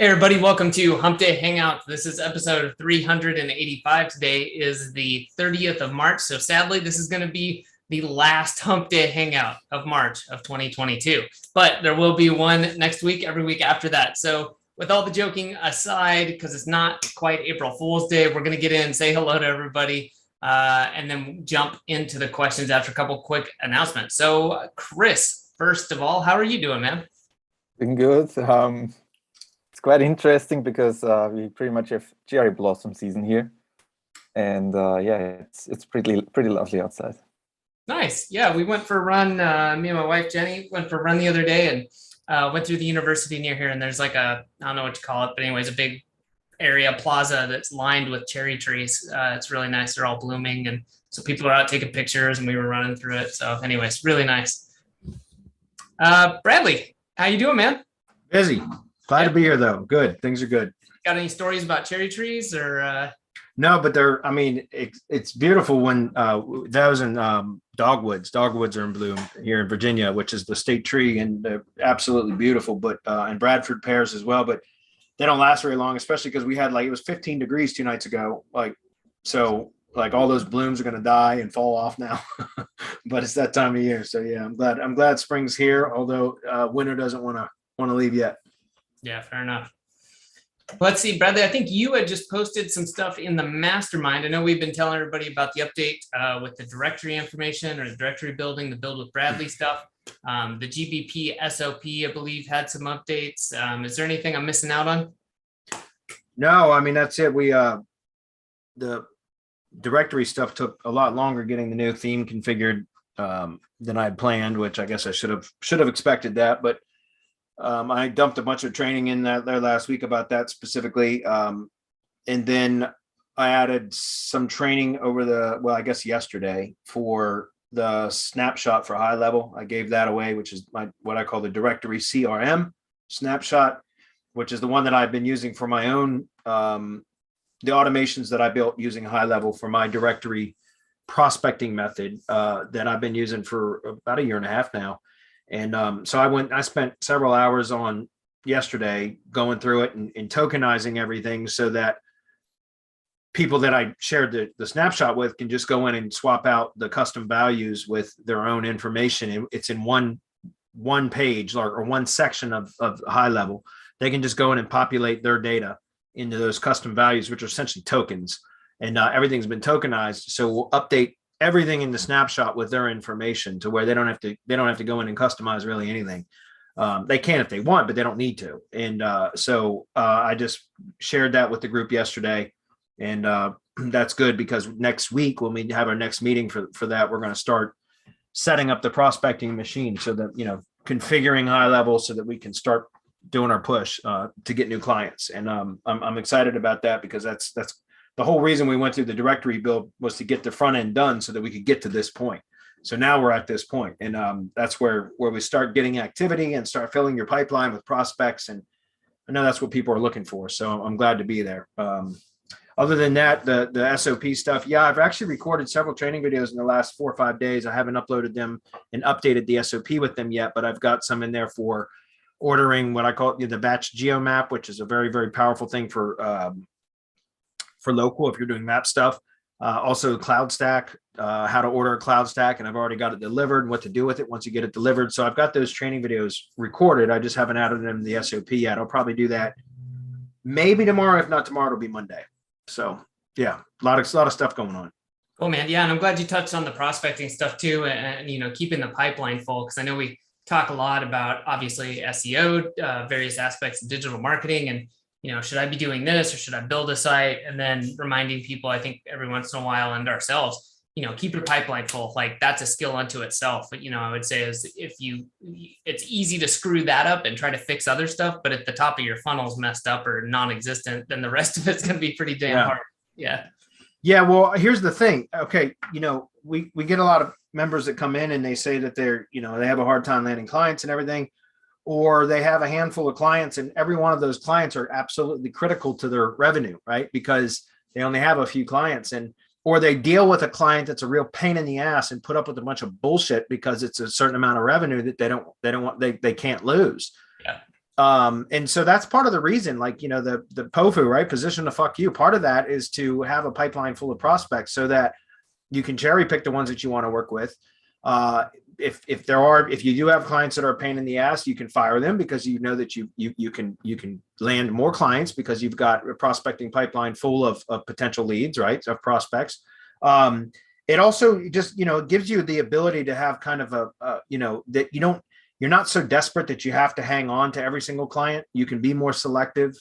Hey everybody, welcome to Hump Day Hangouts. This is episode 385. Today is the 30th of March. So sadly, this is going to be the last Hump Day Hangout of March of 2022. But there will be one next week, every week after that. So with all the joking aside, because it's not quite April Fool's Day, we're going to get in, say hello to everybody, and then jump into the questions after a couple quick announcements. So Chris, first of all, how are you doing, man? Doing good. It's quite interesting because we pretty much have cherry blossom season here, and yeah, it's pretty lovely outside. Nice. Yeah, we went for a run. Me and my wife Jenny went for a run the other day and went through the university near here. And there's like I don't know what to call it, but anyways, a big area plaza that's lined with cherry trees. It's really nice. They're all blooming, and so people are out taking pictures, and we were running through it. So, anyways, really nice. Bradley, how you doing, man? Busy. Glad to be here though. Good. Things are good. Got any stories about cherry trees or? No, but it's beautiful when those in dogwoods. Dogwoods are in bloom here in Virginia, which is the state tree, and they're absolutely beautiful. But and Bradford pears as well, but they don't last very long, especially because we had it was 15 degrees 2 nights ago. So all those blooms are going to die and fall off now. But it's that time of year, so yeah, I'm glad spring's here. Although winter doesn't want to leave yet. Yeah, fair enough. Let's see, Bradley, I think you had just posted some stuff in the mastermind. I know we've been telling everybody about the update with the directory information or the directory building, the Build with Bradley stuff. The GBP SOP, I believe, had some updates. Is there anything I'm missing out on? No, I mean, that's it. The directory stuff took a lot longer getting the new theme configured than I had planned, which I guess I should have expected that, but I dumped a bunch of training in there last week about that specifically. And then I added some training over I guess yesterday for the snapshot for high level. I gave that away, which is what I call the directory CRM snapshot, which is the one that I've been using for my own, the automations that I built using high level for my directory prospecting method that I've been using for about a year and a half now. And so I spent several hours on yesterday going through it and tokenizing everything so that people that I shared the snapshot with can just go in and swap out the custom values with their own information. It's in one page or one section of high level. They can just go in and populate their data into those custom values, which are essentially tokens. And everything's been tokenized. So we'll update everything in the snapshot with their information to where they don't have to go in and customize really anything. They can if they want, but they don't need to. And so I just shared that with the group yesterday, and that's good because next week when we have our next meeting for that, we're going to start setting up the prospecting machine so that configuring high level so that we can start doing our push to get new clients. And I'm excited about that because that's the whole reason we went through the directory build was to get the front end done so that we could get to this point. So now we're at this point, and that's where we start getting activity and start filling your pipeline with prospects. And I know that's what people are looking for. So I'm glad to be there. Other than that, the SOP stuff, yeah, I've actually recorded several training videos in the last 4 or 5 days. I haven't uploaded them and updated the SOP with them yet, but I've got some in there for ordering what I call the batch geo map, which is a very, very powerful thing for local if you're doing map stuff. Also cloud stack, how to order a cloud stack, and I've already got it delivered and what to do with it once you get it delivered. So I've got those training videos recorded. I just haven't added them to the SOP yet. I'll probably do that maybe tomorrow. If not tomorrow, it'll be Monday. So yeah, a lot of stuff going on. Well, man, yeah, and I'm glad you touched on the prospecting stuff too, and keeping the pipeline full, because I know we talk a lot about obviously SEO, various aspects of digital marketing, and should I be doing this or should I build a site? And then reminding people, I think every once in a while, and ourselves, keep your pipeline full. Like that's a skill unto itself. But, I would say is it's easy to screw that up and try to fix other stuff. But if the top of your funnel is messed up or non-existent, then the rest of it's going to be pretty damn hard. Yeah. Yeah. Well, here's the thing. Okay. We get a lot of members that come in and they say that they're, they have a hard time landing clients and everything, or they have a handful of clients and every one of those clients are absolutely critical to their revenue, right? Because they only have a few clients, or they deal with a client that's a real pain in the ass and put up with a bunch of bullshit because it's a certain amount of revenue that they can't lose. Yeah. And so that's part of the reason, like, you know, the POFU, right? Position to fuck you. Part of that is to have a pipeline full of prospects so that you can cherry pick the ones that you want to work with. If you do have clients that are a pain in the ass, you can fire them because you know that you can land more clients because you've got a prospecting pipeline full of potential leads, right? Of prospects. It also just, you know, gives you the ability to have kind of you know, that you're not so desperate that you have to hang on to every single client. You can be more selective.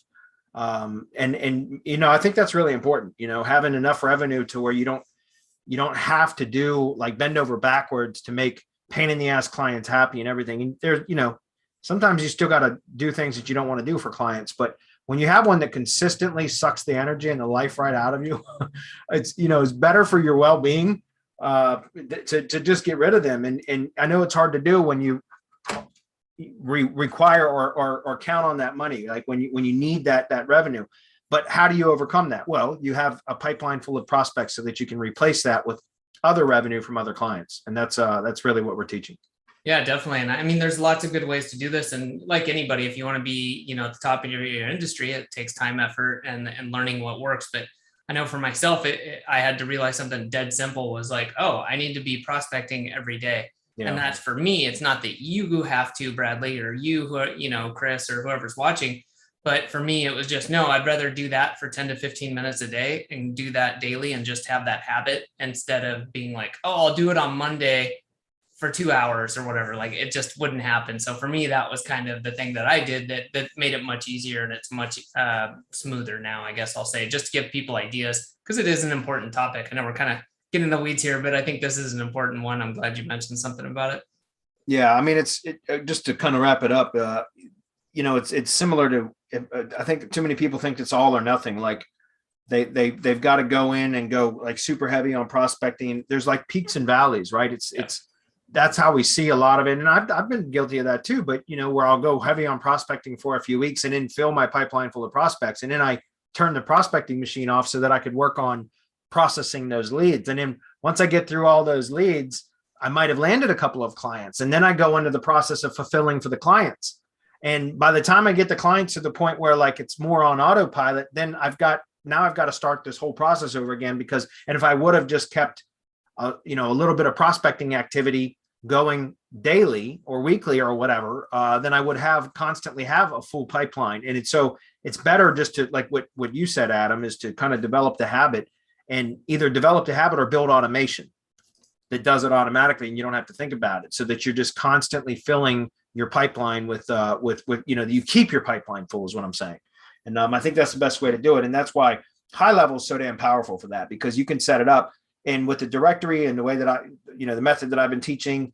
And you know, I think that's really important, you know, having enough revenue to where you don't have to do like bend over backwards to make pain in the ass clients happy and everything. And there's, you know, sometimes you still got to do things that you don't want to do for clients, but when you have one that consistently sucks the energy and the life right out of you, it's, you know, it's better for your well-being to just get rid of them. And I know it's hard to do when you require or count on that money, like when you need that revenue. But how do you overcome that? Well, you have a pipeline full of prospects so that you can replace that with other revenue from other clients. And that's really what we're teaching. Yeah, definitely. And I mean, there's lots of good ways to do this. And like anybody, if you want to be, you know, at the top of your industry, it takes time, effort, and learning what works. But I know for myself, I had to realize something dead simple was like, oh, I need to be prospecting every day. Yeah. And that's for me. It's not that you who have to, Bradley, or you who are, you know, Chris, or whoever's watching. But for me, it was just, no, I'd rather do that for 10 to 15 minutes a day and do that daily and just have that habit instead of being like, oh, I'll do it on Monday for 2 hours or whatever. Like it just wouldn't happen. So for me, that was kind of the thing that I did that made it much easier, and it's much smoother now, I guess I'll say, just to give people ideas, because it is an important topic. I know we're kind of getting in the weeds here, but I think this is an important one. I'm glad you mentioned something about it. Yeah, I mean, just to kind of wrap it up, you know, it's similar to, I think too many people think it's all or nothing. Like they've got to go in and go like super heavy on prospecting. There's like peaks and valleys, right? That's how we see a lot of it. And I've been guilty of that too, but you know, where I'll go heavy on prospecting for a few weeks and then fill my pipeline full of prospects. And then I turn the prospecting machine off so that I could work on processing those leads. And then once I get through all those leads, I might have landed a couple of clients, and then I go into the process of fulfilling for the clients. And by the time I get the clients to the point where like it's more on autopilot, then I've got to start this whole process over again, because, and if I would have just kept, you know, a little bit of prospecting activity going daily or weekly or whatever, then I would constantly have a full pipeline. And it's better just to, like what you said, Adam, is to kind of develop the habit, and either develop the habit or build automation that does it automatically and you don't have to think about it, so that you're just constantly filling your pipeline with, you know, you keep your pipeline full is what I'm saying. And I think that's the best way to do it. And that's why high level is so damn powerful for that, because you can set it up. And with the directory and the way that the method that I've been teaching,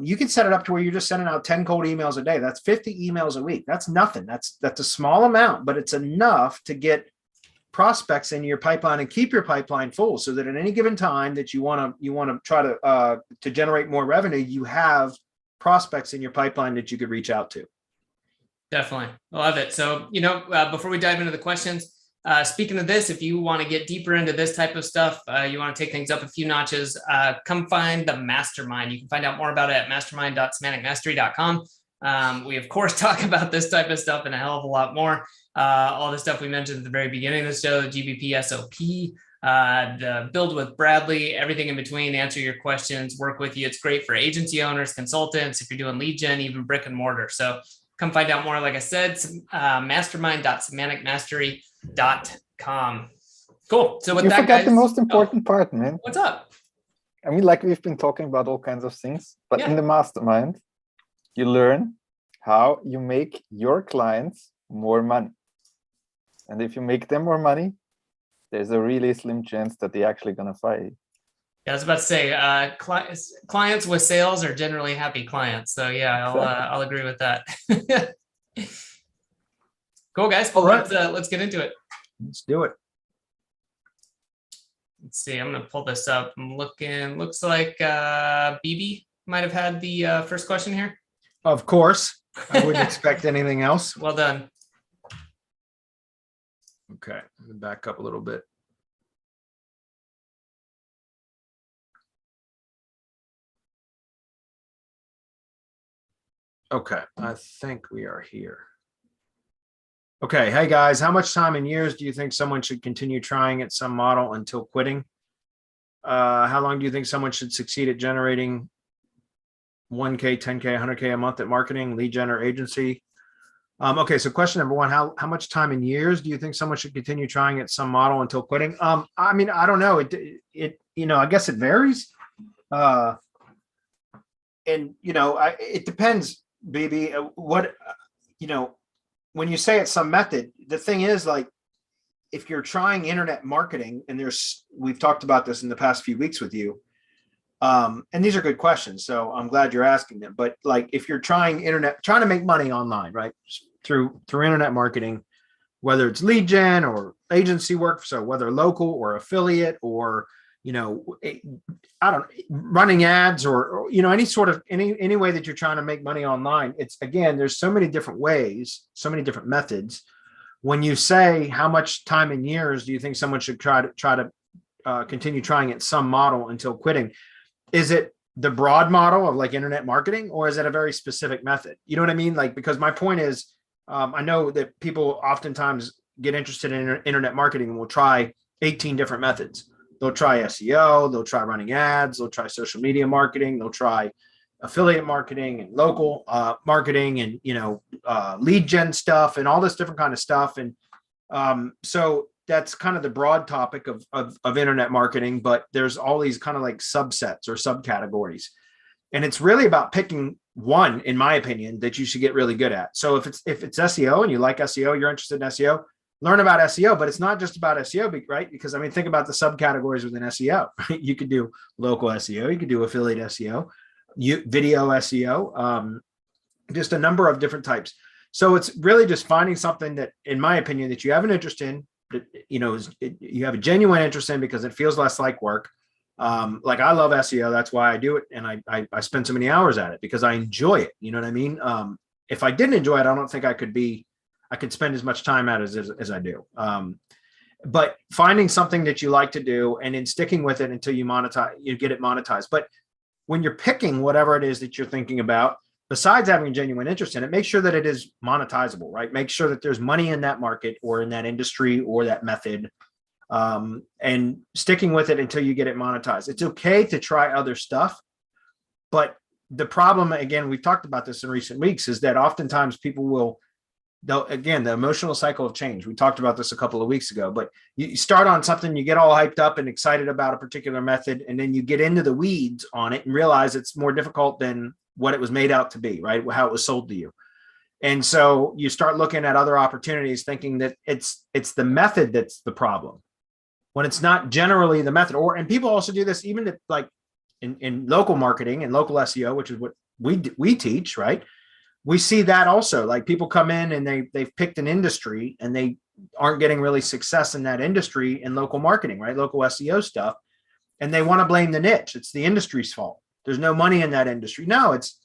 you can set it up to where you're just sending out 10 cold emails a day. That's 50 emails a week. That's nothing. That's a small amount, but it's enough to get prospects in your pipeline and keep your pipeline full, so that at any given time that you want to try to generate more revenue, you have prospects in your pipeline that you could reach out to. Definitely. I love it. So, you know, before we dive into the questions, speaking of this, if you want to get deeper into this type of stuff, you want to take things up a few notches, come find the mastermind. You can find out more about it at mastermind.semanticmastery.com. We, of course, talk about this type of stuff and a hell of a lot more. All the stuff we mentioned at the very beginning of the show, the GBP SOP, the build with Bradley, everything in between, answer your questions, work with you. It's great for agency owners, consultants, if you're doing lead gen, even brick and mortar. So come find out more. Like I said, mastermind.semanticmastery.com. Cool. So with you that, forgot guys, the most important part, man. What's up? I mean, like we've been talking about all kinds of things, but Yeah. in the mastermind, you learn how you make your clients more money. And if you make them more money, there's a really slim chance that they're actually going to fire you. Yeah, I was about to say, clients with sales are generally happy clients. So yeah, I'll agree with that. Cool, guys. Well, let's get into it. Let's do it. Let's see. I'm going to pull this up. I'm looking. Looks like BB might have had the first question here. Of course. I wouldn't expect anything else. Well done. Okay. Let me back up a little bit. Okay. I think we are here. Okay. Hey guys, how much time in years do you think someone should continue trying at some model until quitting? How long do you think someone should succeed at generating 1K, 10K, 100K a month at marketing, lead gen, or agency? Okay, so question number one, how much time in years do you think someone should continue trying at some model until quitting? I mean, I don't know. It I guess it varies. And it depends, baby. When you say it's some method, the thing is, like, if you're trying internet marketing, and we've talked about this in the past few weeks with you, and these are good questions, so I'm glad you're asking them. But like, if you're trying to make money online, right, through internet marketing, whether it's lead gen or agency work, so whether local or affiliate, or I don't running ads, or any sort of any way that you're trying to make money online, it's, again, there's so many different ways, so many different methods. When you say how much time in years do you think someone should try to continue trying at some model until quitting, is it the broad model of like internet marketing, or is it a very specific method? You know what I mean? Like, because my point is, I know that people oftentimes get interested in internet marketing and will try 18 different methods. They'll try SEO, they'll try running ads, they'll try social media marketing, they'll try affiliate marketing and local marketing, and lead gen stuff and all this different kind of stuff. And so that's kind of the broad topic of internet marketing, but there's all these kind of like subsets or subcategories. And it's really about picking one, in my opinion, that you should get really good at. So if it's SEO and you like SEO, you're interested in SEO, learn about SEO. But it's not just about SEO, right? Because I mean, think about the subcategories within SEO. Right? You could do local SEO, you could do affiliate SEO, video SEO, just a number of different types. So it's really just finding something that, in my opinion, that you have an interest in, that, you have a genuine interest in, because it feels less like work. Like, I love SEO. That's why I do it. And I spend so many hours at it because I enjoy it. You know what I mean? If I didn't enjoy it, I don't think I could spend as much time at it as I do. But finding something that you like to do and then sticking with it until you get it monetized. But when you're picking whatever it is that you're thinking about, besides having a genuine interest in it, make sure that it is monetizable, right? Make sure that there's money in that market or in that industry or that method, and sticking with it until you get it monetized. It's okay to try other stuff, but the problem, again, we've talked about this in recent weeks, is that oftentimes people will, again, the emotional cycle of change. We talked about this a couple of weeks ago, but you start on something, you get all hyped up and excited about a particular method, and then you get into the weeds on it and realize it's more difficult than what it was made out to be, right? How it was sold to you. And so you start looking at other opportunities thinking that it's the method that's the problem, when it's not generally the method. And people also do this even like in local marketing and local SEO, which is what we teach, right? We see that also. Like, people come in and they've picked an industry and they aren't getting really success in that industry in local marketing, right? Local SEO stuff. And they want to blame the niche. It's the industry's fault. There's no money in that industry. No, it's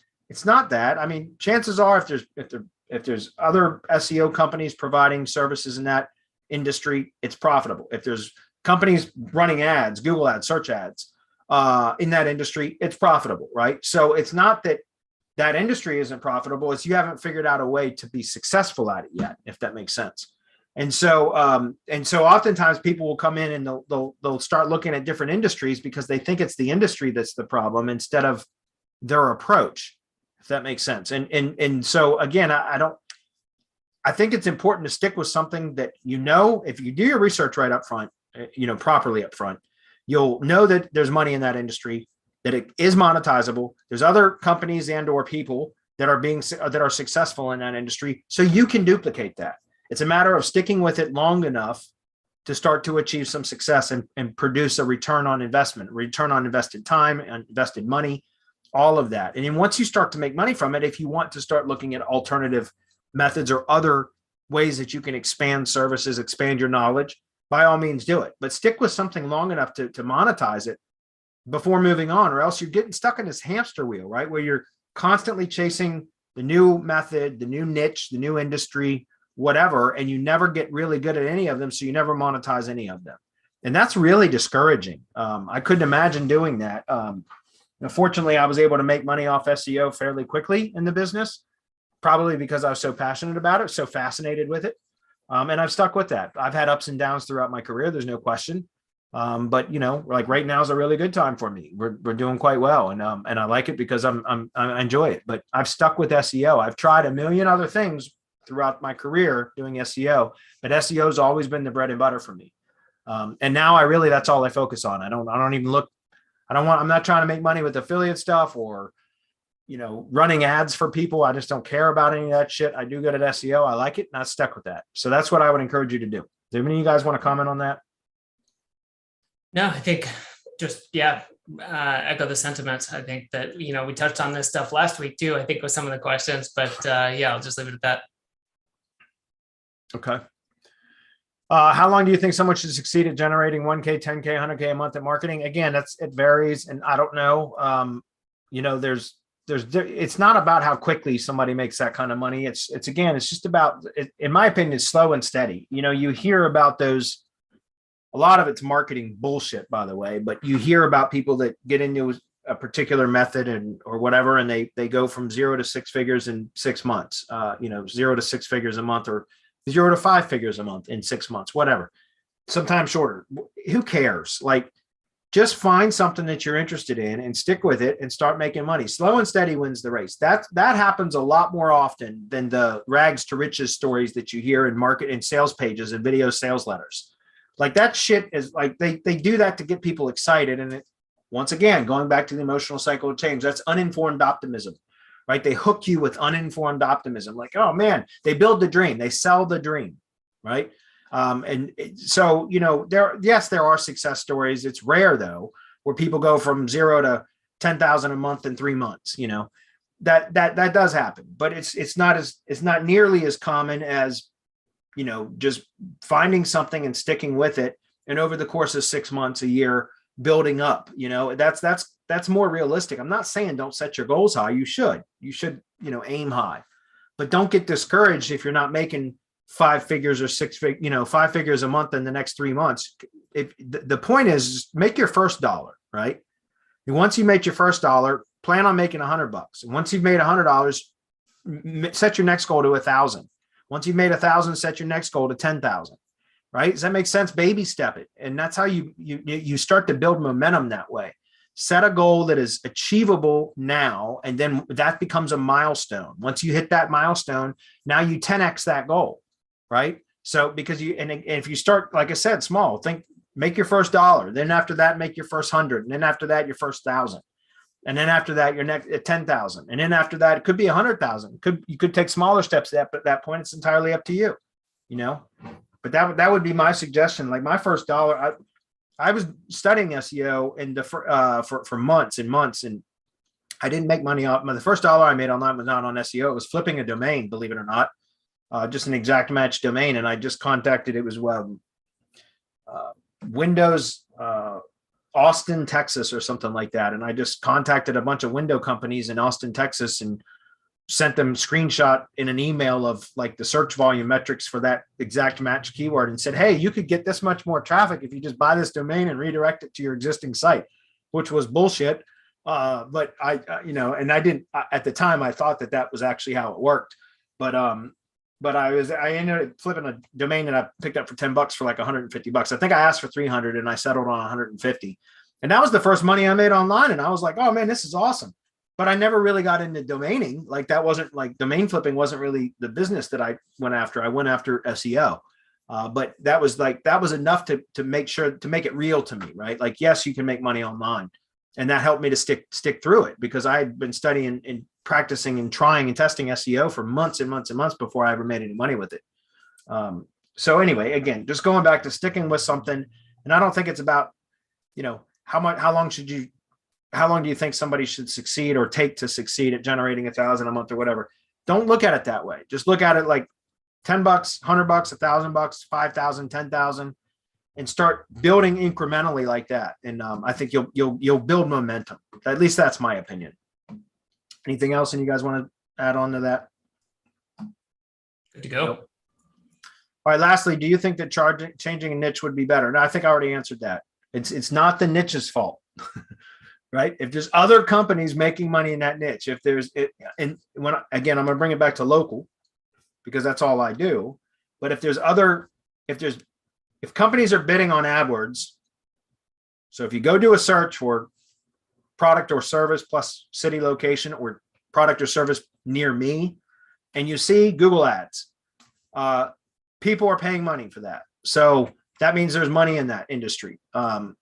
not that. I mean, chances are, if there's other SEO companies providing services in that industry, it's profitable. If there's companies running ads, Google ads, search ads, in that industry, it's profitable, right? So it's not that industry isn't profitable. It's you haven't figured out a way to be successful at it yet, if that makes sense. And so oftentimes people will come in and they'll start looking at different industries because they think it's the industry that's the problem instead of their approach, if that makes sense. And so again, I think it's important to stick with something that, if you do your research right up front, properly up front, you'll know that there's money in that industry, that it is monetizable. There's other companies and or people that are successful in that industry, so you can duplicate that. It's a matter of sticking with it long enough to start to achieve some success and produce a return on investment, return on invested time and invested money, all of that. And then once you start to make money from it, if you want to start looking at alternative methods or other ways that you can expand services, expand your knowledge, by all means do it. But stick with something long enough to monetize it before moving on, or else you're getting stuck in this hamster wheel, right? Where you're constantly chasing the new method, the new niche, the new industry, whatever, and you never get really good at any of them. So you never monetize any of them. And that's really discouraging. I couldn't imagine doing that. Fortunately, I was able to make money off SEO fairly quickly in the business, probably because I was so passionate about it, so fascinated with it. And I've stuck with that. I've had ups and downs throughout my career. There's no question. But you know, like right now is a really good time for me. We're doing quite well, and I like it because I enjoy it. But I've stuck with SEO. I've tried a million other things throughout my career doing SEO, but SEO has always been the bread and butter for me. And now that's all I focus on. I'm not trying to make money with affiliate stuff or, you know, running ads for people. I just don't care about any of that shit. I do good at SEO. I like it, and I stuck with that. So that's what I would encourage you to do. Do any of you guys want to comment on that? No, I think just, echo the sentiments. I think that, you know, we touched on this stuff last week too, I think with some of the questions, but I'll just leave it at that. Okay. How long do you think someone should succeed at generating 1K, 10K, 100K a month at marketing? Again, it varies, and I don't know. You know, it's not about how quickly somebody makes that kind of money. It's just about, in my opinion, it's slow and steady. You know, you hear about those. A lot of it's marketing bullshit, by the way, but you hear about people that get into a particular method or whatever, and they go from 0 to 6 figures in 6 months, 0 to 6 figures a month, or 0 to 5 figures a month in 6 months, whatever, sometimes shorter. Who cares? Like, just find something that you're interested in and stick with it and start making money. Slow and steady wins the race. That happens a lot more often than the rags to riches stories that you hear in market and sales pages and video sales letters. Like, that shit is like, they do that to get people excited. And once again, going back to the emotional cycle of change, that's uninformed optimism, right? They hook you with uninformed optimism. Like, oh man, they build the dream, they sell the dream, right? So, you know, there are success stories. It's rare though, where people go from 0 to 10,000 a month in 3 months. You know, that does happen, but it's not nearly as common as, you know, just finding something and sticking with it, and over the course of 6 months, a year, building up. You know, that's more realistic. I'm not saying don't set your goals high. You should, you know, aim high, but don't get discouraged if you're not making 5 figures or 5 figures a month in the next 3 months. If the point is, make your first dollar, right? And once you make your first dollar, plan on making $100. And once you've made $100, set your next goal to 1,000. Once you've made 1,000, set your next goal to 10,000, right? Does that make sense? Baby step it. And that's how you start to build momentum that way. Set a goal that is achievable now, and then that becomes a milestone. Once you hit that milestone, now you 10x that goal, right? So because if you start, like I said, small, make your first dollar. Then after that, make your first 100. And then after that, your first 1,000. And then after that, your next at 10,000. And then after that, it could be 100,000. You could take smaller steps but at that point, it's entirely up to you, you know. But that would be my suggestion. Like, my first dollar, I was studying SEO for months and months, and I didn't make money off. The first dollar I made online was not on SEO. It was flipping a domain, believe it or not, just an exact match domain. And I just contacted, it was Windows, Austin, Texas, or something like that. And I just contacted a bunch of window companies in Austin, Texas, and sent them screenshot in an email of like the search volume metrics for that exact match keyword, and said, hey, you could get this much more traffic if you just buy this domain and redirect it to your existing site, which was bullshit. But I didn't, at the time, I thought that was actually how it worked. But I ended up flipping a domain that I picked up for $10 for like $150. I think I asked for 300 and I settled on 150. And that was the first money I made online. And I was like, oh man, this is awesome. But I never really got into domaining. Like, that wasn't, like, domain flipping wasn't really the business that I went after. I went after SEO. But that was enough to make it real to me, right? Like, yes, you can make money online. And that helped me to stick through it, because I had been studying and practicing and trying and testing SEO for months and months and months before I ever made any money with it. So anyway, again, just going back to sticking with something. And I don't think it's about, you know, how long do you think somebody should succeed or take to succeed at generating 1,000 a month or whatever? Don't look at it that way. Just look at it like $10, $100, $1,000, 5,000, 10,000, and start building incrementally like that. And I think you'll build momentum. At least that's my opinion. Anything else? And you guys want to add on to that? Good to go. Nope. All right. Lastly, do you think that changing a niche would be better? No, I think I already answered that. It's not the niche's fault. Right? If there's other companies making money in that niche, I'm going to bring it back to local, because that's all I do. But if companies are bidding on AdWords, so if you go do a search for product or service plus city location or product or service near me, and you see Google ads, people are paying money for that. So that means there's money in that industry.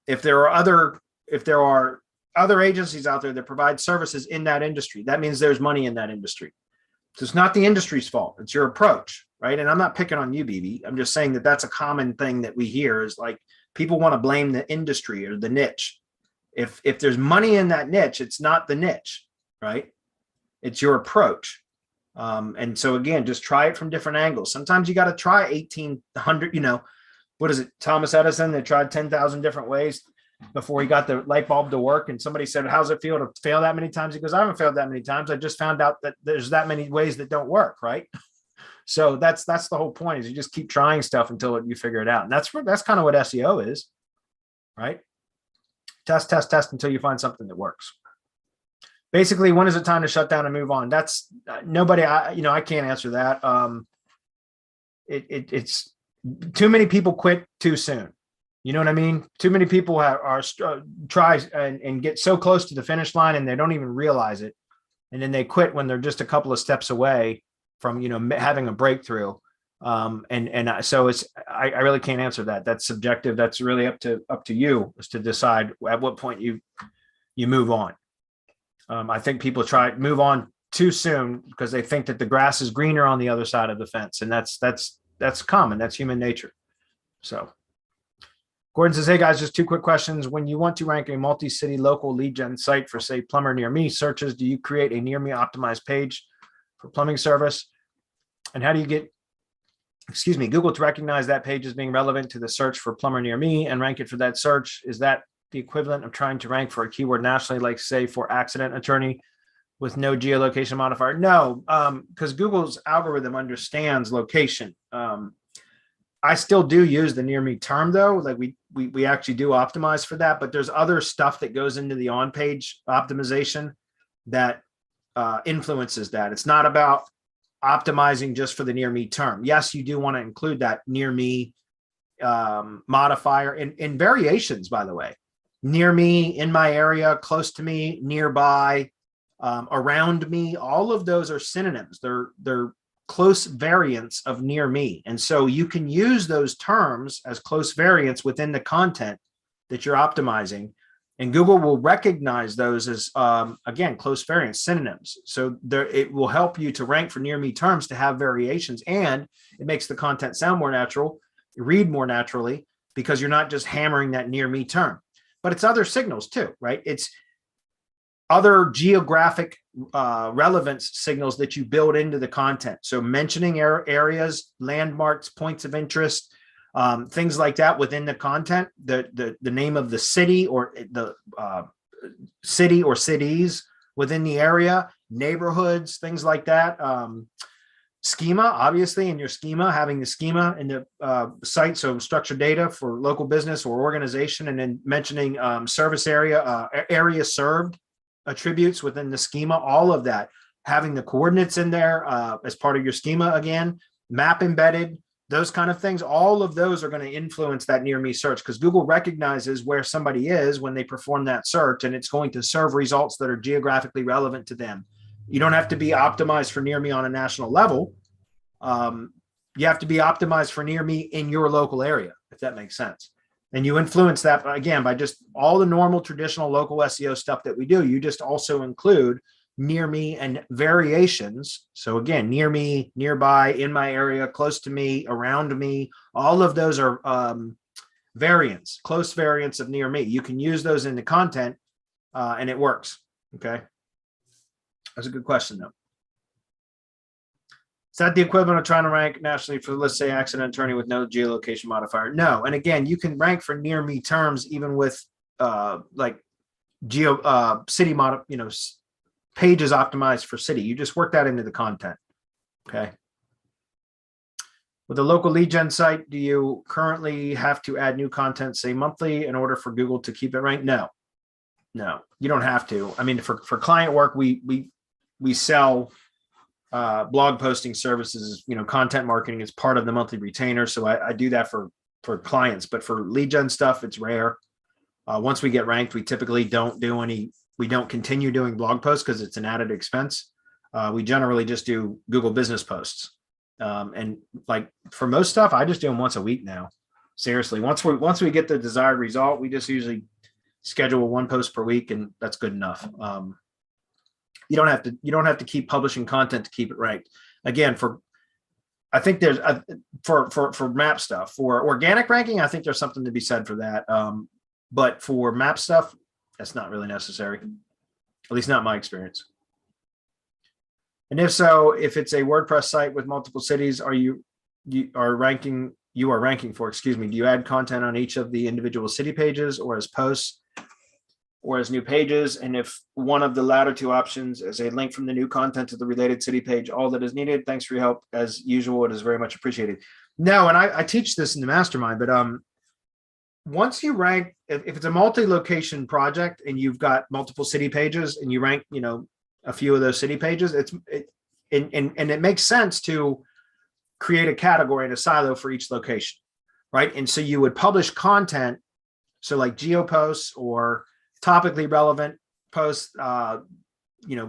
If there are other agencies out there that provide services in that industry, that means there's money in that industry. So it's not the industry's fault. It's your approach, right? And I'm not picking on you, BB. I'm just saying that that's a common thing that we hear is like people want to blame the industry or the niche. If there's money in that niche, it's not the niche, right? It's your approach. And so again, just try it from different angles. Sometimes you got to try 1,800, what is it? Thomas Edison that tried 10,000 different ways before he got the light bulb to work. And somebody said, how's it feel to fail that many times? He goes, I haven't failed that many times. I just found out that there's that many ways that don't work. Right. So that's the whole point is you just keep trying stuff until you figure it out. And that's kind of what SEO is, right? Test until you find something that works. Basically, when is it time to shut down and move on? That's nobody, I can't answer that. It's too many people quit too soon. You know what I mean? Too many people try and get so close to the finish line and they don't even realize it. And then they quit when they're just a couple of steps away from, having a breakthrough. So I really can't answer that. That's subjective. That's really up to you is to decide at what point you move on. I think people move on too soon because they think that the grass is greener on the other side of the fence. And that's common. That's human nature. So Gordon says, hey guys, just two quick questions. When you want to rank a multi-city local lead gen site for say plumber near me searches, do you create a near me optimized page for plumbing service? And how do you get, Google to recognize that page as being relevant to the search for plumber near me and rank it for that search? Is that the equivalent of trying to rank for a keyword nationally, like say for accident attorney with no geolocation modifier? No, because Google's algorithm understands location. I still do use the near me term though. Like we actually do optimize for that, but there's other stuff that goes into the on-page optimization that influences that. It's not about optimizing just for the near me term. Yes, you do want to include that near me modifier in variations, by the way. Near me, in my area, close to me, nearby, around me, all of those are synonyms. They're close variants of near me. And so you can use those terms as close variants within the content that you're optimizing. And Google will recognize those as, again, close variants, synonyms. So it will help you to rank for near me terms to have variations. And it makes the content sound more natural, read more naturally, because you're not just hammering that near me term. But it's other signals too, right? It's other geographic relevance signals that you build into the content. So mentioning areas, landmarks, points of interest, things like that within the content, the name of the city or the city or cities within the area, neighborhoods, things like that. Schema, obviously, in your schema, having the schema in the site, so structured data for local business or organization, and then mentioning service area, area served attributes within the schema, all of that, having the coordinates in there as part of your schema, again, map embedded, those kind of things, all of those are going to influence that near me search because Google recognizes where somebody is when they perform that search, and it's going to serve results that are geographically relevant to them. You don't have to be optimized for near me on a national level. You have to be optimized for near me in your local area, if that makes sense. And you influence that, again, by just all the normal traditional local SEO stuff that we do. You just also include near me and variations. So again, near me, nearby, in my area, close to me, around me, all of those are variants, close variants of near me. You can use those in the content and it works. Okay. That's a good question though. Is that the equivalent of trying to rank nationally for, let's say, accident attorney with no geolocation modifier? No. And again, you can rank for near me terms even with like city pages optimized for city. You just work that into the content. Okay. With a local lead gen site, do you currently have to add new content, say monthly, in order for Google to keep it ranked? No, you don't have to. I mean, for client work, we sell blog posting services, content marketing is part of the monthly retainer. So I do that for clients, but for lead gen stuff, it's rare. Once we get ranked, we typically we don't continue doing blog posts because it's an added expense. We generally just do Google business posts. And like for most stuff, I just do them once a week now. Seriously, once we get the desired result, we just usually schedule one post per week, and that's good enough. You don't have to keep publishing content to keep it ranked. Again, I think there's for map stuff, for organic ranking, I think there's something to be said for that. But for map stuff, that's not really necessary, at least not my experience. And if so, if it's a WordPress site with multiple cities, you are ranking for, do you add content on each of the individual city pages or as posts or as new pages? And if one of the latter two options is a link from the new content to the related city page, all that is needed. Thanks for your help. As usual, it is very much appreciated. No, and I teach this in the mastermind, but once you rank, if it's a multi-location project and you've got multiple city pages and you rank, a few of those city pages, and it makes sense to create a category and a silo for each location, right? And so you would publish content, so like geo posts or topically relevant posts,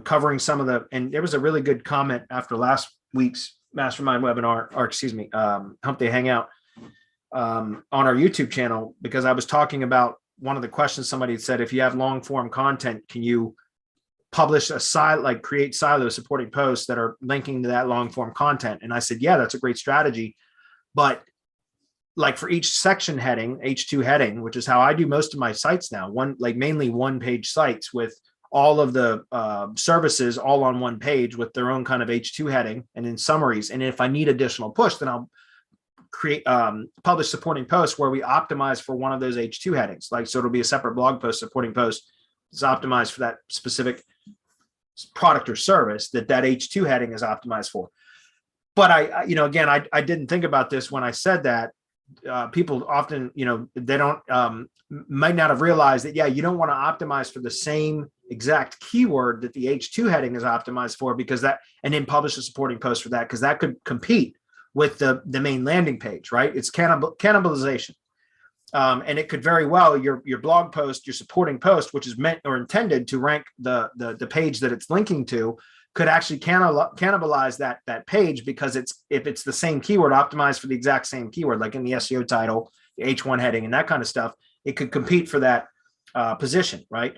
covering some of and there was a really good comment after last week's mastermind webinar, or Hump Day Hangout, on our YouTube channel, because I was talking about one of the questions somebody had said, if you have long form content, can you publish create silo supporting posts that are linking to that long form content? And I said, yeah, that's a great strategy. But like for each section heading, H2 heading, which is how I do most of my sites now, mainly one page sites with all of the services all on one page with their own kind of H2 heading and in summaries. And if I need additional push, then I'll publish supporting posts where we optimize for one of those H2 headings. So it'll be a separate blog post, supporting post. It's optimized for that specific product or service that H2 heading is optimized for. But I didn't think about this when I said that. People often, they don't, might not have realized that, you don't want to optimize for the same exact keyword that the H2 heading is optimized for, and then publish a supporting post for that, because that could compete with the main landing page, right? It's cannibalization. And it could very well, your blog post, your supporting post, which is meant or intended to rank the page that it's linking to, could actually cannibalize that page, because if it's the same keyword optimized for the exact same keyword, like in the SEO title, the H1 heading and that kind of stuff, it could compete for that position, right?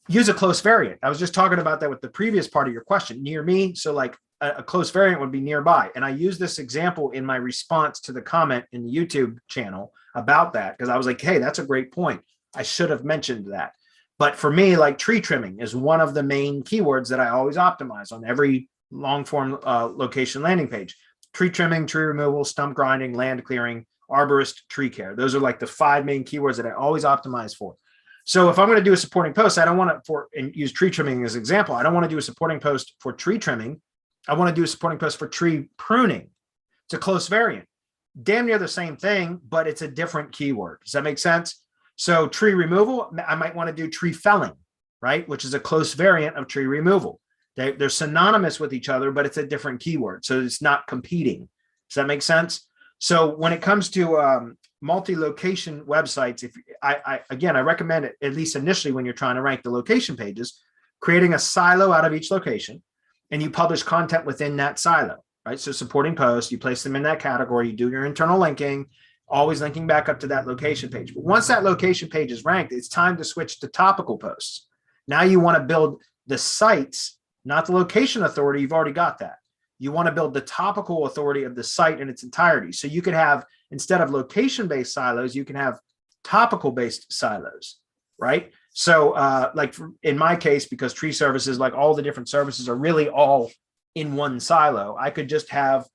Use a close variant. I was just talking about that with the previous part of your question, near me. So like a close variant would be nearby. And I use this example in my response to the comment in the YouTube channel about that, because I was like, hey, that's a great point. I should have mentioned that. But for me, like tree trimming is one of the main keywords that I always optimize on every long form location landing page. Tree trimming, tree removal, stump grinding, land clearing, arborist, tree care. Those are like the 5 main keywords that I always optimize for. So if I'm going to do a supporting post, I don't want to, and use tree trimming as an example, I don't want to do a supporting post for tree trimming. I want to do a supporting post for tree pruning. It's a close variant. Damn near the same thing, but it's a different keyword. Does that make sense? So tree removal, I might want to do tree felling, right? Which is a close variant of tree removal. They're synonymous with each other, but it's a different keyword. So it's not competing. Does that make sense? So when it comes to multi-location websites, I recommend it, at least initially when you're trying to rank the location pages, creating a silo out of each location, and you publish content within that silo, right? So supporting posts, you place them in that category, you do your internal linking, always linking back up to that location page. But once that location page is ranked, it's time to switch to topical posts. Now you want to build the sites, not the location authority. You've already got that. You want to build the topical authority of the site in its entirety. So you could have, instead of location-based silos, you can have topical-based silos, right? So like in my case, because tree services, like all the different services are really all in one silo, I could just have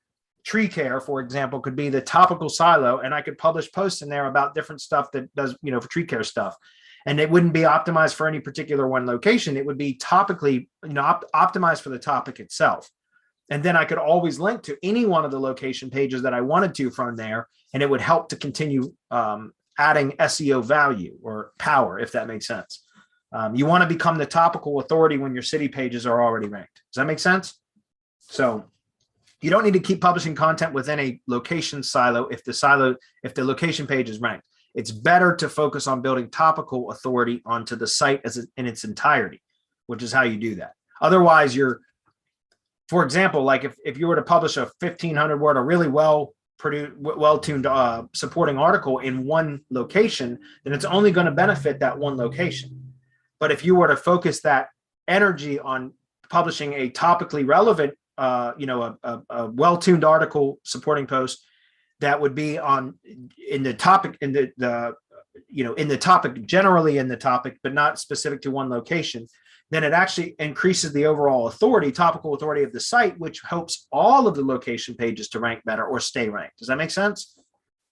tree care, for example, could be the topical silo, and I could publish posts in there about different stuff that does, for tree care stuff. And it wouldn't be optimized for any particular one location. It would be topically, optimized for the topic itself. And then I could always link to any one of the location pages that I wanted to from there, and it would help to continue adding SEO value or power, if that makes sense. You want to become the topical authority when your city pages are already ranked. Does that make sense? So you don't need to keep publishing content within a location silo if the location page is ranked. It's better to focus on building topical authority onto the site in its entirety, which is how you do that. Otherwise, for example, like if you were to publish a 1,500 word, a really well-tuned supporting article in one location, then it's only going to benefit that one location. But if you were to focus that energy on publishing a topically relevant, a well-tuned article supporting post that would be in the topic, generally in the topic, but not specific to one location, then it actually increases the overall topical authority of the site, which helps all of the location pages to rank better or stay ranked. Does that make sense?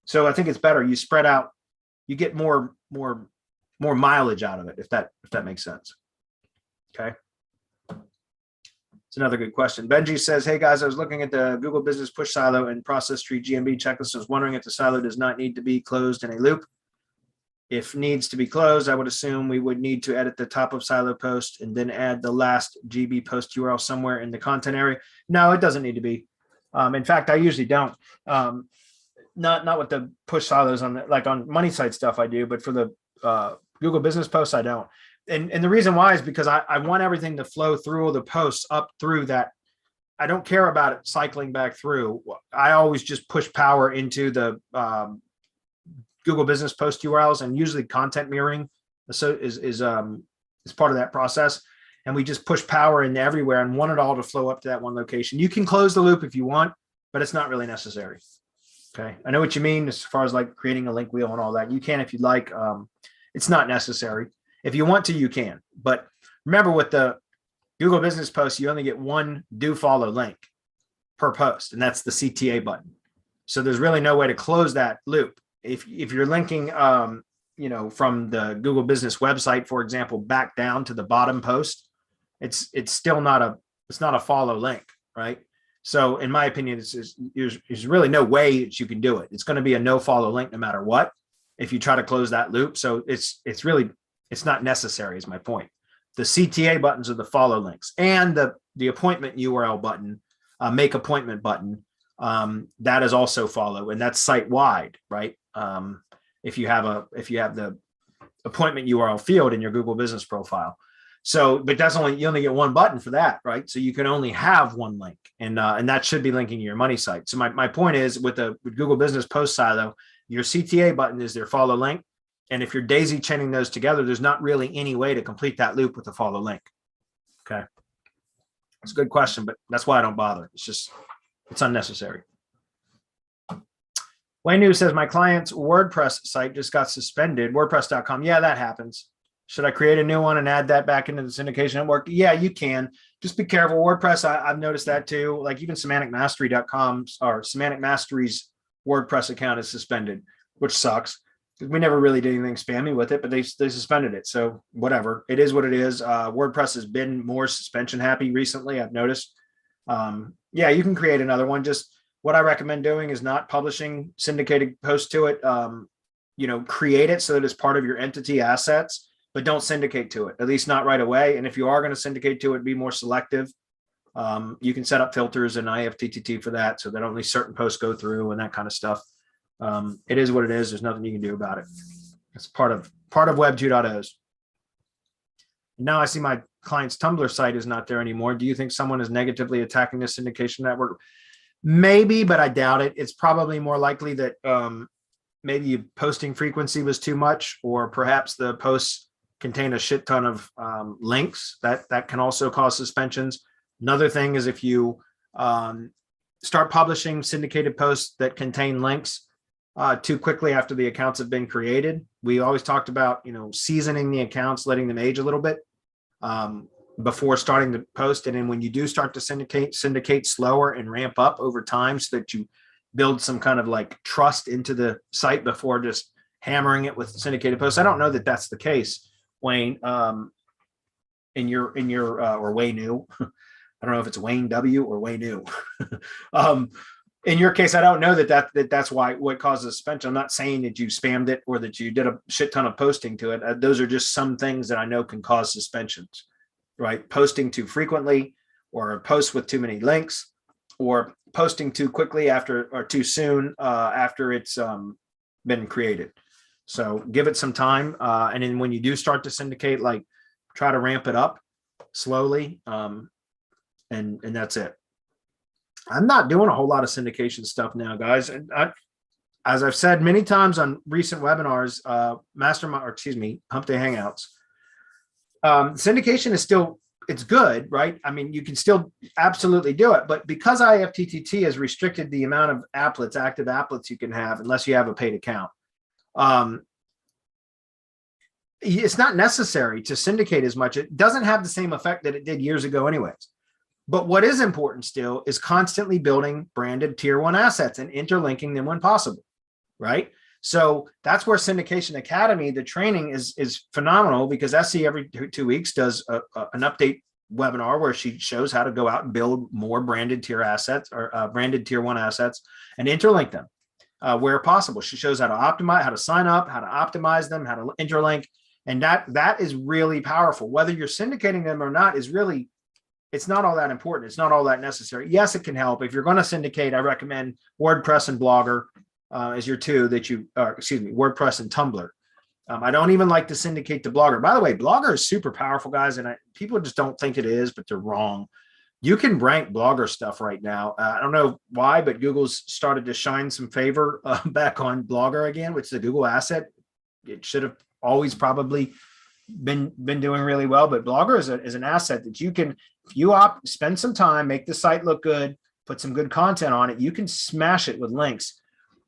So I think it's better. You spread out, you get more mileage out of it, if that makes sense. Okay. It's another good question. Benji says, hey guys, I was looking at the Google Business Push Silo and Process Tree GMB checklist. I was wondering if the silo does not need to be closed in a loop. If needs to be closed, I would assume we would need to edit the top of silo post and then add the last GB post URL somewhere in the content area. No, it doesn't need to be. In fact, I usually don't. Not with the push silos on money site stuff I do, but for the Google Business posts, I don't. And the reason why is because I want everything to flow through all the posts up through that. I don't care about it cycling back through. I always just push power into the Google Business post URLs, and usually content mirroring is part of that process. And we just push power into everywhere and want it all to flow up to that one location. You can close the loop if you want, but it's not really necessary. Okay. I know what you mean as far as like creating a link wheel and all that. You can if you'd like. It's not necessary. If you want to, you can. But remember, with the Google Business post, you only get one do follow link per post, and that's the CTA button. So there's really no way to close that loop. If you're linking, from the Google Business website, for example, back down to the bottom post, it's still not a follow link, right? So in my opinion, there's really no way that you can do it. It's going to be a no follow link no matter what if you try to close that loop. So it's not necessary, is my point. The CTA buttons are the follow links, and the appointment URL button, make appointment button, that is also follow, and that's site wide, right? If you have the appointment URL field in your Google Business profile. So, but you only get one button for that, right? So you can only have one link, and that should be linking to your money site. So my point is, with Google Business post silo, your CTA button is their follow link. And if you're daisy chaining those together, there's not really any way to complete that loop with a follow link. Okay. It's a good question, but that's why I don't bother. It's unnecessary. Wayne New says, my client's WordPress site just got suspended. WordPress.com. Yeah, that happens. Should I create a new one and add that back into the syndication network? Yeah, you can. Just be careful. WordPress, I've noticed that too. Like even semanticmastery.com or Semantic Mastery's WordPress account is suspended, which sucks. We never really did anything spammy with it, but they suspended it. So whatever, it is what it is. WordPress has been more suspension happy recently, I've noticed. Yeah, you can create another one. Just what I recommend doing is not publishing syndicated posts to it. Create it so that it's part of your entity assets, but don't syndicate to it, at least not right away. And if you are going to syndicate to it, be more selective. You can set up filters and IFTTT for that, so that only certain posts go through and that kind of stuff. It is what it is. There's nothing you can do about it. It's part of Web 2.0's. Now I see my client's Tumblr site is not there anymore. Do you think someone is negatively attacking the syndication network? Maybe, but I doubt it. It's probably more likely that maybe posting frequency was too much, or perhaps the posts contain a shit ton of links. That can also cause suspensions. Another thing is if you start publishing syndicated posts that contain links too quickly after the accounts have been created. We always talked about, seasoning the accounts, letting them age a little bit before starting to post. And then when you do start to syndicate slower and ramp up over time so that you build some kind of like trust into the site before just hammering it with syndicated posts. I don't know that that's the case, Wayne, in your or Wayne New. I don't know if it's Wayne W or Wayne New. In your case, I don't know that's what causes suspension. I'm not saying that you spammed it or that you did a shit ton of posting to it. Those are just some things that I know can cause suspensions, right? Posting too frequently or a post with too many links. or posting too quickly after or too soon after it's been created. So give it some time. And then when you do start to syndicate, like try to ramp it up slowly. And that's it. I'm not doing a whole lot of syndication stuff now, guys. And as I've said many times on recent webinars, Hump Day Hangouts, syndication is still, it's good, right? I mean, you can still absolutely do it, but because IFTTT has restricted the amount of applets, active applets you can have, unless you have a paid account, it's not necessary to syndicate as much. It doesn't have the same effect that it did years ago anyways. But what is important still is constantly building branded tier 1 assets and interlinking them when possible, right? So that's where Syndication Academy, the training is phenomenal, because SE every 2 weeks does an update webinar where she shows how to go out and build more branded tier assets or branded tier 1 assets and interlink them where possible. She shows how to optimize, how to sign up, how to optimize them, how to interlink. And that is really powerful. Whether you're syndicating them or not is really, it's not all that important. It's not all that necessary. Yes, it can help. If you're going to syndicate, I recommend WordPress and Blogger as your two that you, WordPress and Tumblr. I don't even like to syndicate to Blogger. By the way, Blogger is super powerful, guys, and people just don't think it is, but they're wrong. You can rank Blogger stuff right now. I don't know why, but Google's started to shine some favor back on Blogger again, which is a Google asset. It should have always probably been doing really well, but Blogger is an asset that you can, if you spend some time, make the site look good, put some good content on it, you can smash it with links.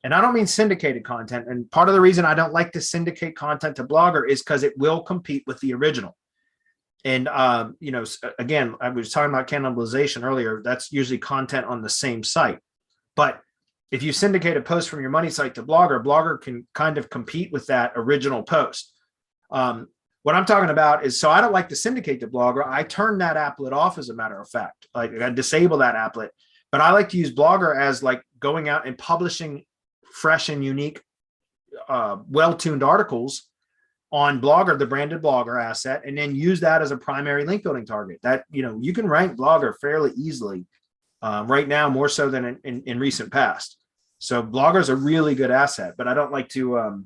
And I don't mean syndicated content. And part of the reason I don't like to syndicate content to Blogger is because it will compete with the original. And, again, I was talking about cannibalization earlier. That's usually content on the same site. But if you syndicate a post from your money site to Blogger, Blogger can kind of compete with that original post. What I'm talking about is, so I don't like to syndicate to Blogger. I turn that applet off, as a matter of fact. Like, I disable that applet. But I like to use Blogger as like going out and publishing fresh and unique, well-tuned articles on Blogger, the branded Blogger asset, and then use that as a primary link building target. That, you can rank Blogger fairly easily right now, more so than in recent past. So Blogger is a really good asset, but I don't like to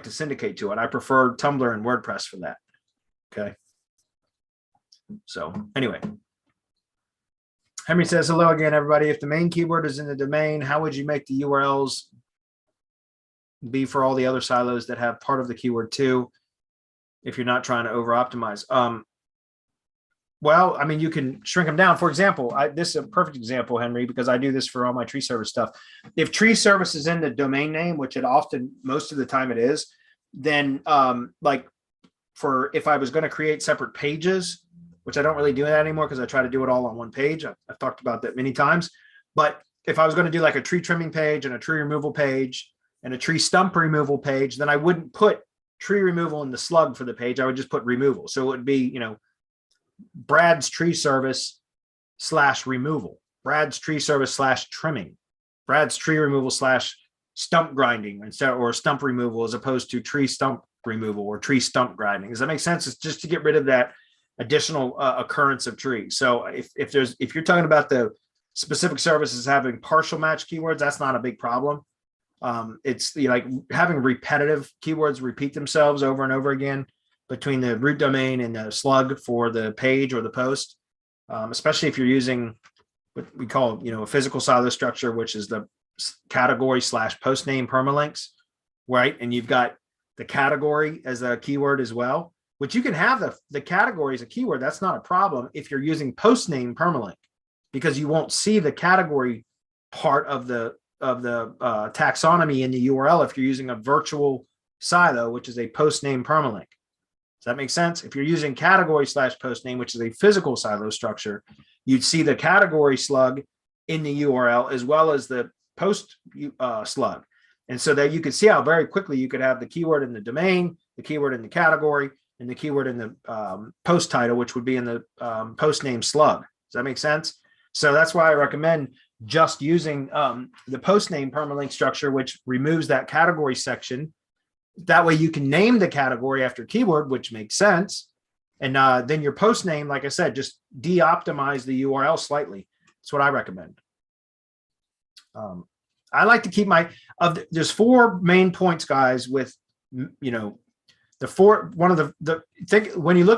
syndicate to it. I prefer Tumblr and WordPress for that. Okay. So anyway, Henry says, hello again, everybody. If the main keyword is in the domain, how would you make the URLs be for all the other silos that have part of the keyword too, if you're not trying to over optimize? Well, I mean, you can shrink them down. For example, this is a perfect example, Henry, because I do this for all my tree service stuff. If tree service is in the domain name, which it often, most of the time it is, then like if I was going to create separate pages, which I don't really do that anymore because I try to do it all on one page. I've talked about that many times. But if I was going to do like a tree trimming page and a tree removal page and a tree stump removal page, then I wouldn't put tree removal in the slug for the page. I would just put removal. So it would be, Brad's tree service / removal, Brad's tree service / trimming, Brad's tree removal / stump grinding, or stump removal, as opposed to tree stump removal or tree stump grinding. Does that make sense? It's just to get rid of that additional occurrence of trees. So if you're talking about the specific services having partial match keywords, that's not a big problem. It's like having repetitive keywords repeat themselves over and over again between the root domain and the slug for the page or the post, especially if you're using what we call, a physical silo structure, which is the category / post name permalinks, right? And you've got the category as a keyword as well, which you can have the category as a keyword. That's not a problem if you're using post name permalink, because you won't see the category part of the taxonomy in the URL if you're using a virtual silo, which is a post name permalink. Does that make sense? If you're using category / post name, which is a physical silo structure, you'd see the category slug in the URL as well as the post slug. And so that you could see how very quickly you could have the keyword in the domain, the keyword in the category, and the keyword in the post title, which would be in the post name slug. Does that make sense? So that's why I recommend just using the post name permalink structure, which removes that category section. That way you can name the category after keyword, which makes sense. And then your post name, like I said, just de-optimize the URL slightly. That's what I recommend. I like to keep there's 4 main points, guys, with, when you look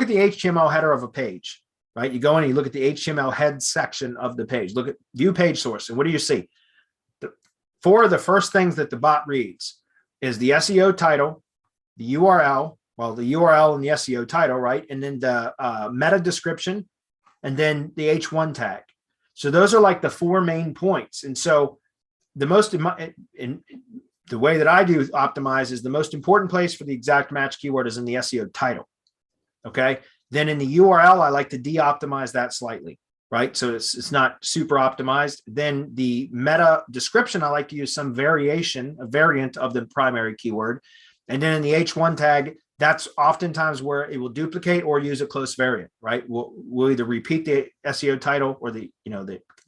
at the HTML header of a page, right? You go in and you look at the HTML head section of the page, look at view page source. And what do you see? 4 of the first things that the bot reads is the SEO title, the URL, the URL and the SEO title, right? And then the meta description, and then the H1 tag. So those are like the 4 main points. And so the way that I do optimize is the most important place for the exact match keyword is in the SEO title. Okay. Then in the URL, I like to de-optimize that slightly, right? So it's not super optimized. Then the meta description, I like to use some a variant of the primary keyword. And then in the H1 tag, that's oftentimes where it will duplicate or use a close variant, right? We'll either repeat the SEO title or the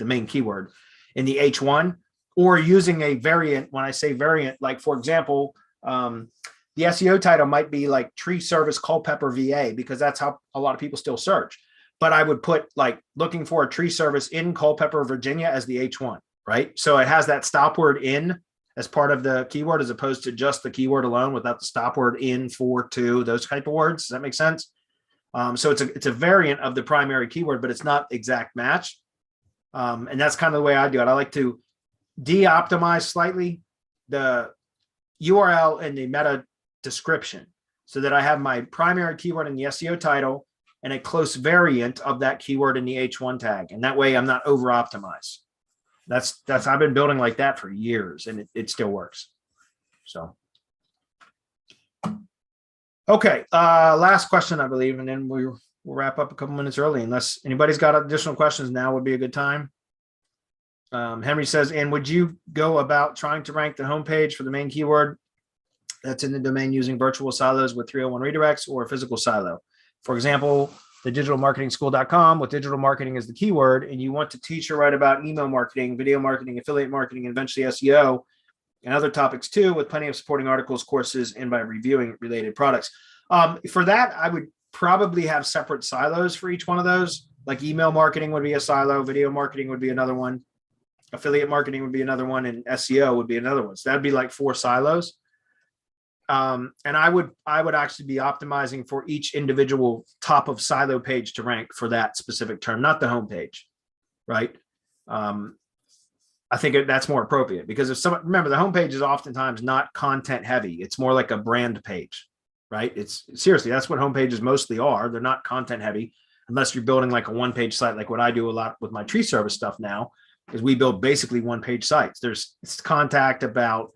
main keyword in the H1, or using a variant. When I say variant, like for example, the SEO title might be like tree service Culpeper, VA, because that's how a lot of people still search. But I would put like looking for a tree service in Culpeper, Virginia as the H1, right? So it has that stop word in as part of the keyword, as opposed to just the keyword alone without the stop word in, for, to, those type of words. Does that make sense? So it's a variant of the primary keyword, but it's not exact match. And that's kind of the way I do it. I like to de-optimize slightly the URL and the meta description so that I have my primary keyword in the SEO title and a close variant of that keyword in the H1 tag. And that way I'm not over optimized. That's I've been building like that for years, and it still works. So, okay. Last question, I believe, and then we'll wrap up a couple minutes early, unless anybody's got additional questions. Now would be a good time. Henry says, and would you go about trying to rank the homepage for the main keyword that's in the domain using virtual silos with 301 redirects or a physical silo? For example, thedigitalmarketingschool.com with digital marketing as the keyword, and you want to teach or write about email marketing, video marketing, affiliate marketing, and eventually SEO and other topics too, with plenty of supporting articles, courses, and by reviewing related products. For that, I would probably have separate silos for each one of those. Like email marketing would be a silo, video marketing would be another one, affiliate marketing would be another one, and SEO would be another one. So that'd be like 4 silos. And I would actually be optimizing for each individual top of silo page to rank for that specific term, not the home page, right? I think that's more appropriate, because if someone, remember, the home page is oftentimes not content heavy. It's more like a brand page, right? It's seriously, that's what home pages mostly are. They're not content heavy unless you're building like a 1-page site, like what I do a lot with my tree service stuff now, is we build basically 1-page sites. It's contact, about,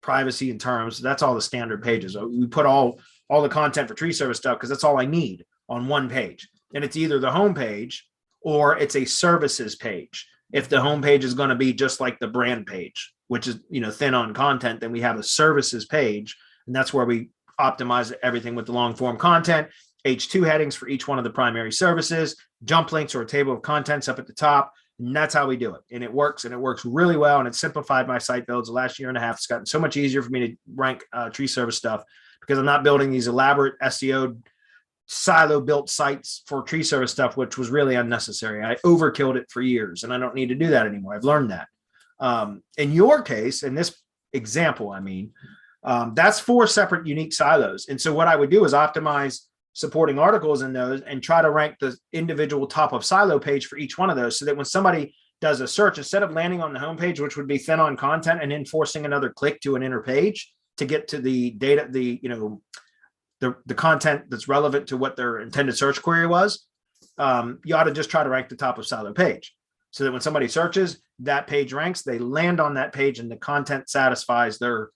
privacy, and terms. That's all the standard pages. We put all the content for tree service stuff because that's all I need on 1 page. And it's either the home page or it's a services page. If the home page is going to be just like the brand page, which is, thin on content, then we have a services page, and that's where we optimize everything with the long form content, H2 headings for each one of the primary services, jump links or a table of contents up at the top. And that's how we do it. And it works really well. And it's simplified my site builds the last year and a half. It's gotten so much easier for me to rank tree service stuff, because I'm not building these elaborate SEO silo built sites for tree service stuff, which was really unnecessary. I overkilled it for years, and I don't need to do that anymore. I've learned that. In your case, in this example, that's 4 separate unique silos. And so what I would do is optimize supporting articles in those and try to rank the individual top of silo page for each one of those, so that when somebody does a search, instead of landing on the homepage, which would be thin on content, and then forcing another click to an inner page to get to the data, the content that's relevant to what their intended search query was, you ought to just try to rank the top of silo page, so that when somebody searches, that page ranks, they land on that page, and the content satisfies their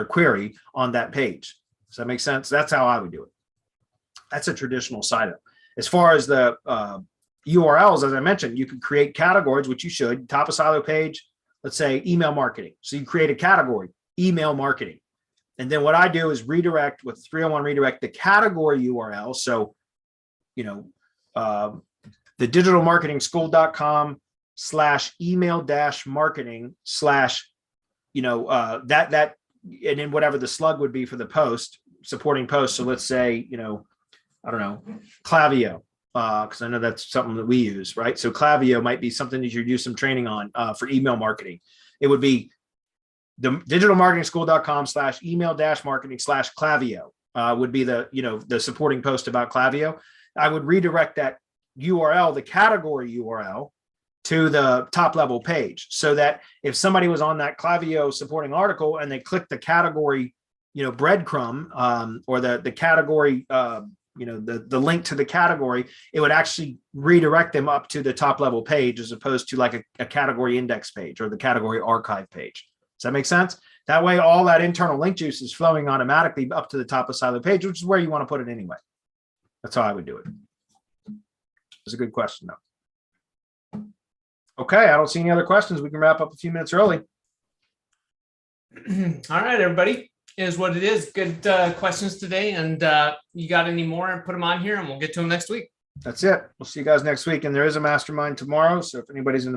query on that page. Does that make sense? That's how I would do it. That's a traditional silo. As far as the URLs, as I mentioned, you could create categories, which you should. Top of silo page, let's say email marketing. So you create a category, email marketing. And then what I do is redirect with 301 redirect the category URL. So, thedigitalmarketingschool.com/email-marketing/ that and then whatever the slug would be for the post, supporting post. So let's say, Clavio, because I know that's something that we use, right? So Klaviyo might be something that you do some training on for email marketing. It would be the digitalmarketingschool.com/email-marketing/Klaviyo would be the supporting post about Klaviyo. I would redirect that URL, the category URL, to the top level page, so that if somebody was on that Klaviyo supporting article and they clicked the category, breadcrumb, or the category, the link to the category, it would actually redirect them up to the top level page, as opposed to like a category index page or the category archive page. Does that make sense? That way, all that internal link juice is flowing automatically up to the top of the side of the page, which is where you want to put it anyway. That's how I would do it. It's a good question, though. Okay, I don't see any other questions. We can wrap up a few minutes early. All right, everybody. Is what it is. Good questions today. And you got any more, put them on here and we'll get to them next week. That's it. We'll see you guys next week. And there is a mastermind tomorrow. So if anybody's in the